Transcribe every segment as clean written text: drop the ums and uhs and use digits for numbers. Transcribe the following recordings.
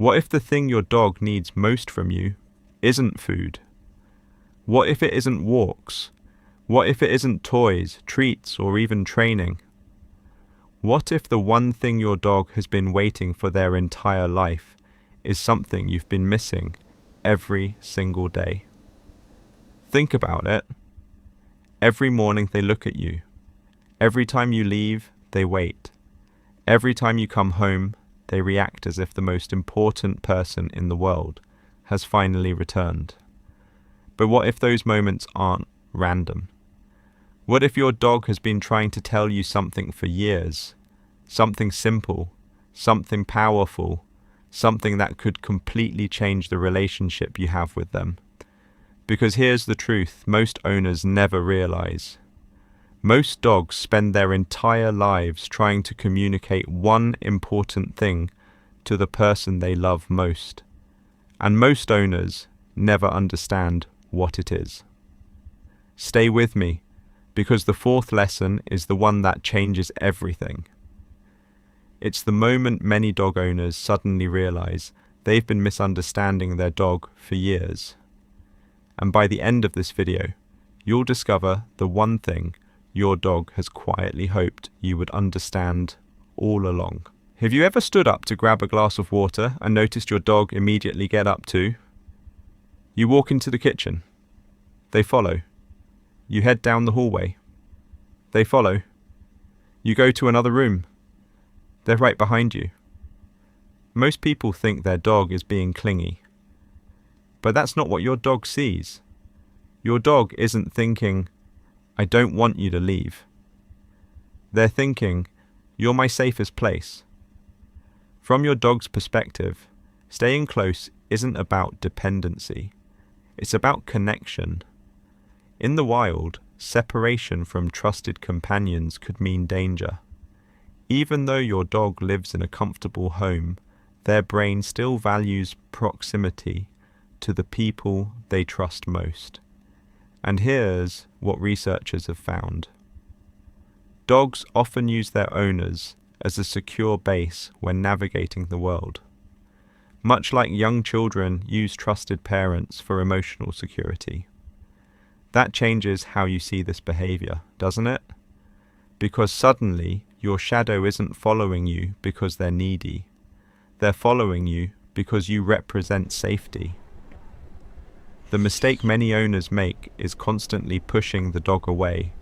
What if the thing your dog needs most from you isn't food? What if it isn't walks? What if it isn't toys, treats, or even training? What if the one thing your dog has been waiting for their entire life is something you've been missing every single day? Think about it. Every morning they look at you. Every time you leave, they wait. Every time you come home, they react as if the most important person in the world has finally returned. But what if those moments aren't random? What if your dog has been trying to tell you something for years? Something simple, something powerful, something that could completely change the relationship you have with them. Because here's the truth most owners never realize. Most dogs spend their entire lives trying to communicate one important thing to the person they love most. And most owners never understand what it is. Stay with me, because the fourth lesson is the one that changes everything. It's the moment many dog owners suddenly realize they've been misunderstanding their dog for years. And by the end of this video, you'll discover the one thing your dog has quietly hoped you would understand all along. Have you ever stood up to grab a glass of water and noticed your dog immediately get up too? You walk into the kitchen. They follow. You head down the hallway. They follow. You go to another room. They're right behind you. Most people think their dog is being clingy. But that's not what your dog sees. Your dog isn't thinking, I don't want you to leave. They're thinking, you're my safest place. From your dog's perspective, staying close isn't about dependency. It's about connection. In the wild, separation from trusted companions could mean danger. Even though your dog lives in a comfortable home, their brain still values proximity to the people they trust most. And here's what researchers have found. Dogs often use their owners as a secure base when navigating the world. Much like young children use trusted parents for emotional security. That changes how you see this behavior, doesn't it? Because suddenly, your shadow isn't following you because they're needy. They're following you because you represent safety. The mistake many owners make is constantly pushing the dog away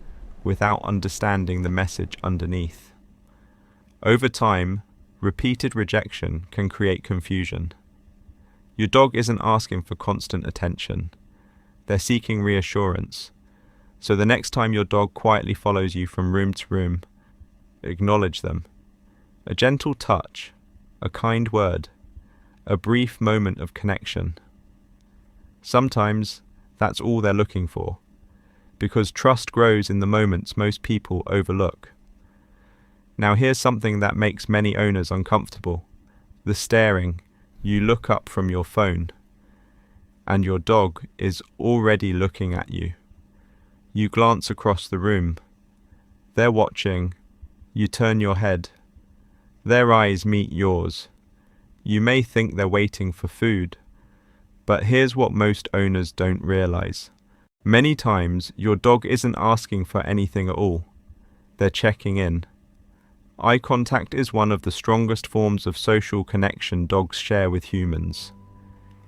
without understanding the message underneath. Over time, repeated rejection can create confusion. Your dog isn't asking for constant attention. They're seeking reassurance. So the next time your dog quietly follows you from room to room, acknowledge them. A gentle touch, a kind word, a brief moment of connection. Sometimes that's all they're looking for, because trust grows in the moments most people overlook. Now here's something that makes many owners uncomfortable. The staring. You look up from your phone, and your dog is already looking at you. You glance across the room. They're watching. You turn your head. Their eyes meet yours. You may think they're waiting for food, but here's what most owners don't realize. Many times, your dog isn't asking for anything at all. They're checking in. Eye contact is one of the strongest forms of social connection dogs share with humans.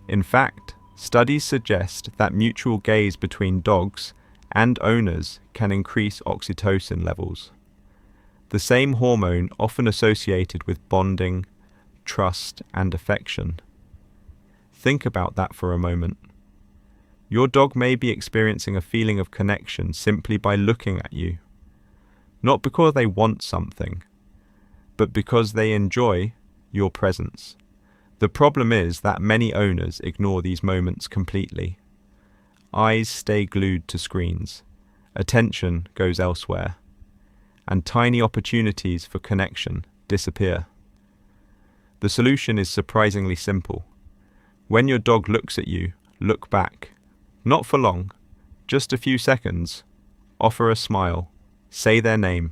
In fact, studies suggest that mutual gaze between dogs and owners can increase oxytocin levels, the same hormone often associated with bonding, trust, and affection. Think about that for a moment. Your dog may be experiencing a feeling of connection simply by looking at you, not because they want something, but because they enjoy your presence. The problem is that many owners ignore these moments completely. Eyes stay glued to screens, attention goes elsewhere, and tiny opportunities for connection disappear. The solution is surprisingly simple. When your dog looks at you, look back. Not for long, just a few seconds. Offer a smile. Say their name.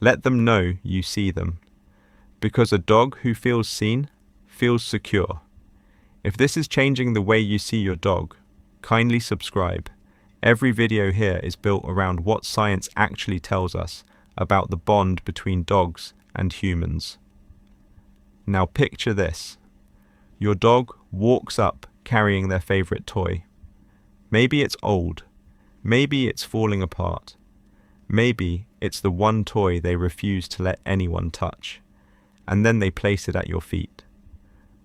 Let them know you see them. Because a dog who feels seen feels secure. If this is changing the way you see your dog, kindly subscribe. Every video here is built around what science actually tells us about the bond between dogs and humans. Now picture this. Your dog walks up carrying their favorite toy. Maybe it's old. Maybe it's falling apart. Maybe it's the one toy they refuse to let anyone touch, and then they place it at your feet.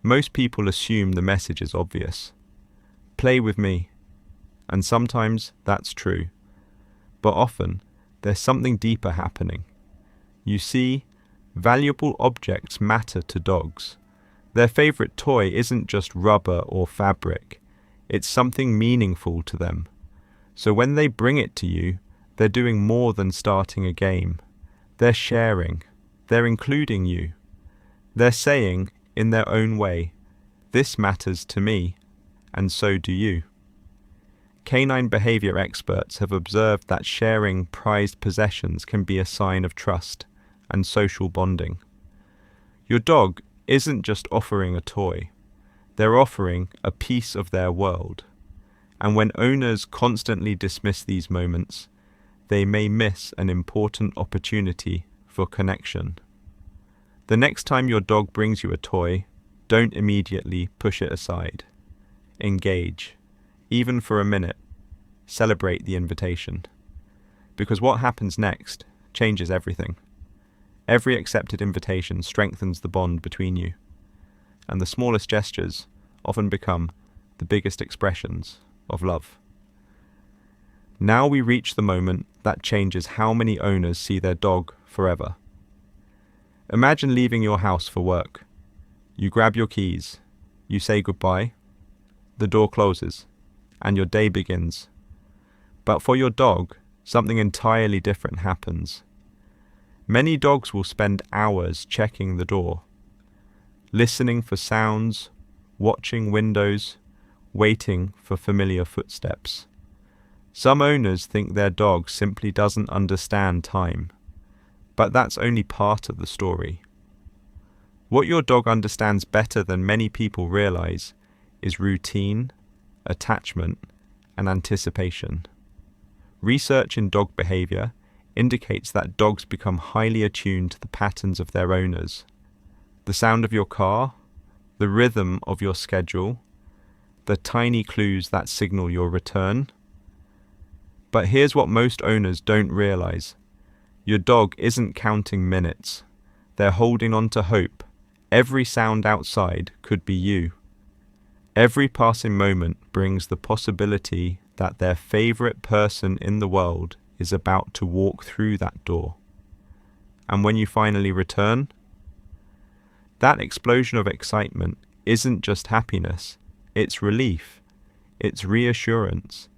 Most people assume the message is obvious. Play with me. And sometimes that's true. But often, there's something deeper happening. You see, valuable objects matter to dogs. Their favorite toy isn't just rubber or fabric. It's something meaningful to them. So when they bring it to you, they're doing more than starting a game. They're sharing. They're including you. They're saying, in their own way, this matters to me, and so do you. Canine behavior experts have observed that sharing prized possessions can be a sign of trust and social bonding. Your dog isn't just offering a toy. They're offering a piece of their world. And when owners constantly dismiss these moments, they may miss an important opportunity for connection. The next time your dog brings you a toy, don't immediately push it aside. Engage. Even for a minute. Celebrate the invitation. Because what happens next changes everything. Every accepted invitation strengthens the bond between you. And the smallest gestures often become the biggest expressions of love. Now we reach the moment that changes how many owners see their dog forever. Imagine leaving your house for work. You grab your keys, you say goodbye, the door closes, and your day begins. But for your dog, something entirely different happens. Many dogs will spend hours checking the door, listening for sounds, watching windows, waiting for familiar footsteps. Some owners think their dog simply doesn't understand time, but that's only part of the story. What your dog understands better than many people realize is routine, attachment, and anticipation. Research in dog behavior indicates that dogs become highly attuned to the patterns of their owners. The sound of your car, the rhythm of your schedule, the tiny clues that signal your return. But here's what most owners don't realize. Your dog isn't counting minutes. They're holding on to hope. Every sound outside could be you. Every passing moment brings the possibility that their favorite person in the world is about to walk through that door. And when you finally return, that explosion of excitement isn't just happiness, it's relief, it's reassurance,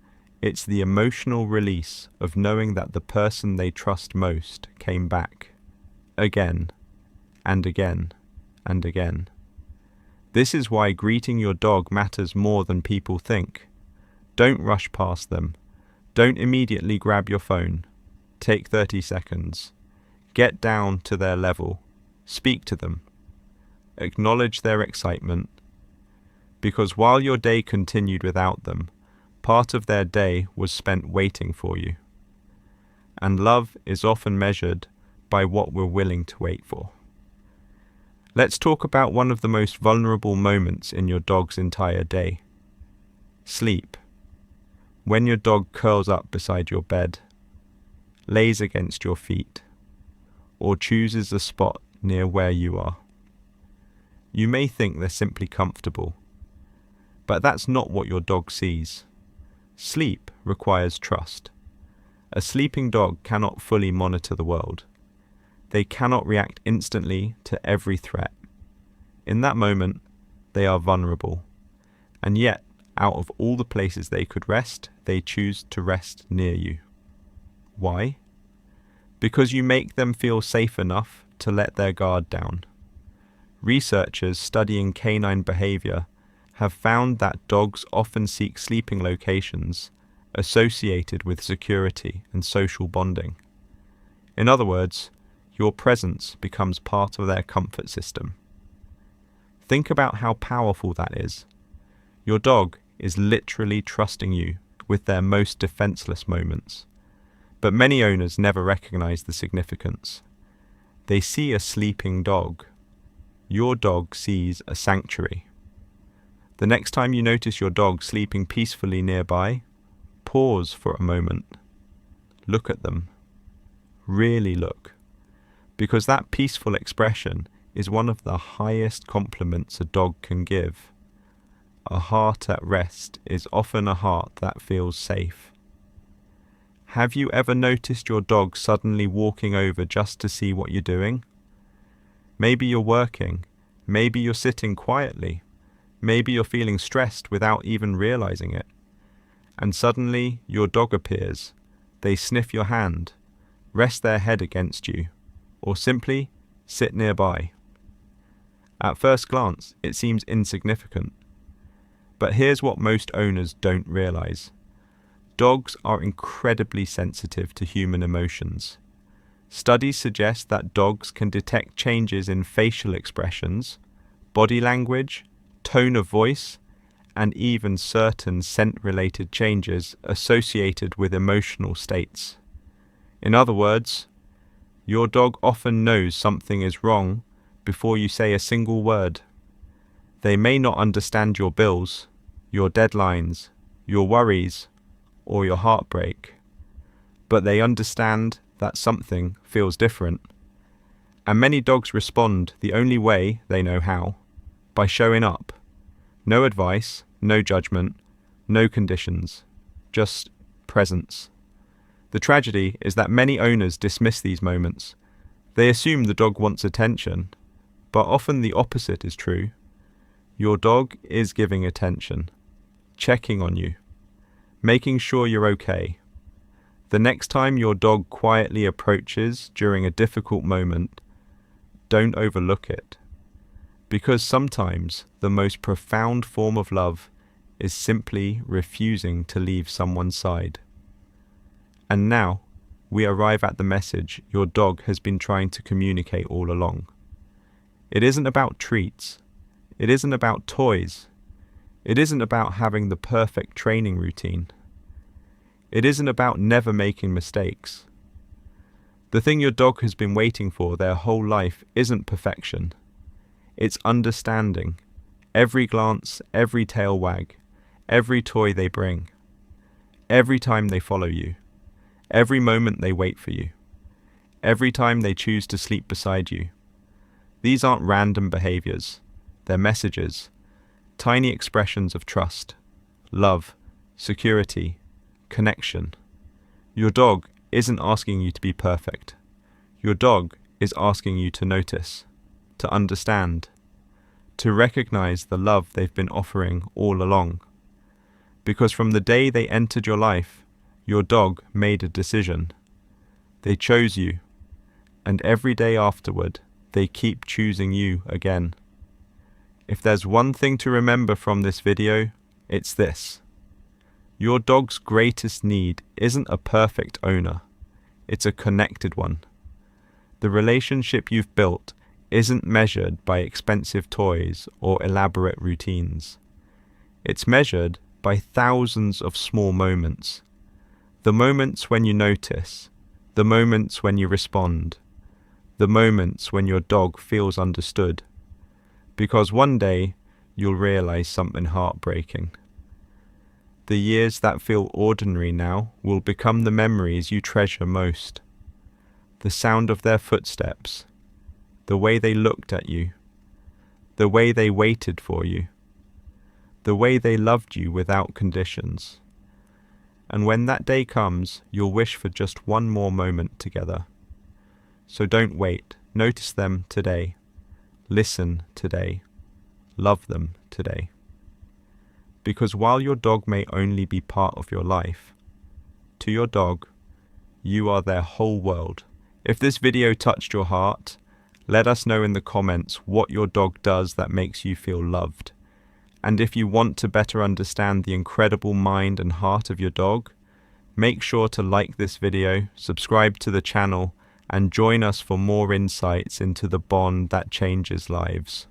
it's the emotional release of knowing that the person they trust most came back, again, and again, and again. This is why greeting your dog matters more than people think. Don't rush past them. Don't immediately grab your phone. Take 30 seconds. Get down to their level. Speak to them. Acknowledge their excitement. Because while your day continued without them, part of their day was spent waiting for you. And love is often measured by what we're willing to wait for. Let's talk about one of the most vulnerable moments in your dog's entire day. Sleep. When your dog curls up beside your bed, lays against your feet, or chooses a spot near where you are. You may think they're simply comfortable, but that's not what your dog sees. Sleep requires trust. A sleeping dog cannot fully monitor the world. They cannot react instantly to every threat. In that moment, they are vulnerable. And yet, out of all the places they could rest, they choose to rest near you. Why? Because you make them feel safe enough to let their guard down. Researchers studying canine behavior have found that dogs often seek sleeping locations associated with security and social bonding. In other words, your presence becomes part of their comfort system. Think about how powerful that is. Your dog is literally trusting you with their most defenseless moments. But many owners never recognize the significance. They see a sleeping dog. Your dog sees a sanctuary. The next time you notice your dog sleeping peacefully nearby, pause for a moment. Look at them. Really look. Because that peaceful expression is one of the highest compliments a dog can give. A heart at rest is often a heart that feels safe. Have you ever noticed your dog suddenly walking over just to see what you're doing? Maybe you're working. Maybe you're sitting quietly. Maybe you're feeling stressed without even realizing it. And suddenly your dog appears. They sniff your hand, rest their head against you, or simply sit nearby. At first glance, it seems insignificant. But here's what most owners don't realize. Dogs are incredibly sensitive to human emotions. Studies suggest that dogs can detect changes in facial expressions, body language, tone of voice, and even certain scent-related changes associated with emotional states. In other words, your dog often knows something is wrong before you say a single word. They may not understand your bills, your deadlines, your worries, or your heartbreak, but they understand that something feels different. And many dogs respond the only way they know how, by showing up. No advice, no judgment, no conditions, just presence. The tragedy is that many owners dismiss these moments. They assume the dog wants attention, but often the opposite is true. Your dog is giving attention, checking on you, making sure you're okay. The next time your dog quietly approaches during a difficult moment, don't overlook it. Because sometimes the most profound form of love is simply refusing to leave someone's side. And now, we arrive at the message your dog has been trying to communicate all along. It isn't about treats. It isn't about toys. It isn't about having the perfect training routine. It isn't about never making mistakes. The thing your dog has been waiting for their whole life isn't perfection. It's understanding. Every glance, every tail wag, every toy they bring, every time they follow you, every moment they wait for you, every time they choose to sleep beside you. These aren't random behaviors. They're messages, tiny expressions of trust, love, security, connection. Your dog isn't asking you to be perfect. Your dog is asking you to notice, to understand, to recognize the love they've been offering all along. Because from the day they entered your life, your dog made a decision. They chose you, and every day afterward, they keep choosing you again. If there's one thing to remember from this video, it's this. Your dog's greatest need isn't a perfect owner. It's a connected one. The relationship you've built isn't measured by expensive toys or elaborate routines. It's measured by thousands of small moments. The moments when you notice, the moments when you respond, the moments when your dog feels understood. Because one day, you'll realize something heartbreaking. The years that feel ordinary now will become the memories you treasure most. The sound of their footsteps, the way they looked at you, the way they waited for you, the way they loved you without conditions. And when that day comes, you'll wish for just one more moment together. So don't wait. Notice them today. Listen today. Love them today. Because while your dog may only be part of your life, to your dog, you are their whole world. If this video touched your heart, let us know in the comments what your dog does that makes you feel loved. And if you want to better understand the incredible mind and heart of your dog, make sure to like this video, subscribe to the channel, and join us for more insights into the bond that changes lives.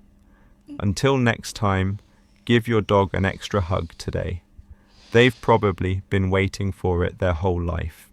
Until next time, give your dog an extra hug today. They've probably been waiting for it their whole life.